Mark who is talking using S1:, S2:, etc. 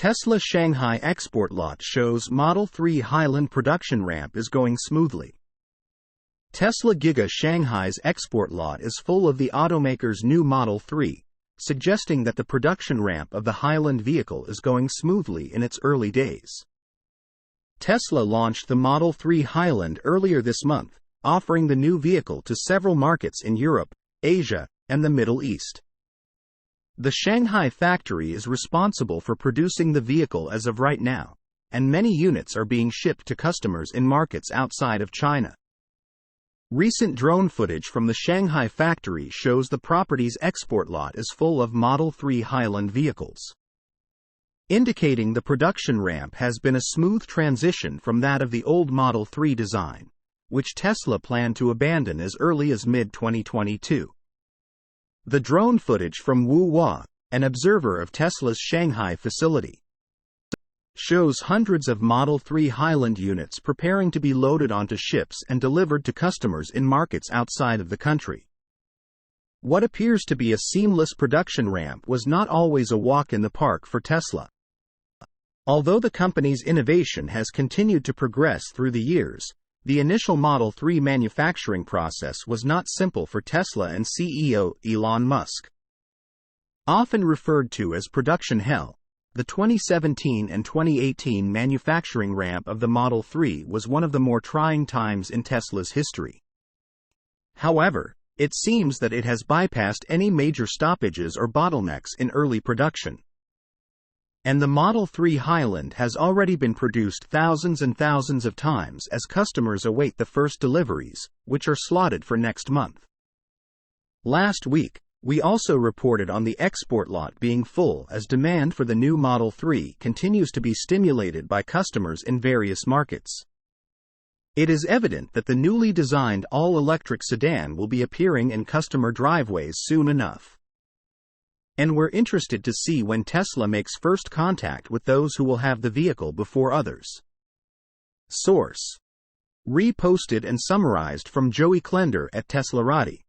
S1: Tesla Shanghai export lot shows Model 3 Highland production ramp is going smoothly. Tesla Giga Shanghai's export lot is full of the automaker's new Model 3, suggesting that the production ramp of the Highland vehicle is going smoothly in its early days. Tesla launched the Model 3 Highland earlier this month, offering the new vehicle to several markets in Europe, Asia, and the Middle East. The Shanghai factory is responsible for producing the vehicle as of right now, and many units are being shipped to customers in markets outside of China. Recent drone footage from the Shanghai factory shows the property's export lot is full of Model 3 Highland vehicles, indicating the production ramp has been a smooth transition from that of the old Model 3 design, which Tesla planned to abandon as early as mid-2022. The drone footage from Wu Hua, an observer of Tesla's Shanghai facility, shows hundreds of Model 3 Highland units preparing to be loaded onto ships and delivered to customers in markets outside of the country. What appears to be a seamless production ramp was not always a walk in the park for Tesla. Although the company's innovation has continued to progress through the years, the initial Model 3 manufacturing process was not simple for Tesla and CEO Elon Musk. Often referred to as production hell, the 2017 and 2018 manufacturing ramp of the Model 3 was one of the more trying times in Tesla's history. However, it seems that it has bypassed any major stoppages or bottlenecks in early production. And the Model 3 Highland has already been produced thousands and thousands of times as customers await the first deliveries, which are slotted for next month. Last week, we also reported on the export lot being full as demand for the new Model 3 continues to be stimulated by customers in various markets. It is evident that the newly designed all-electric sedan will be appearing in customer driveways soon enough. And we're interested to see when Tesla makes first contact with those who will have the vehicle before others. Source: reposted and summarized from Joey Klender at Teslarati.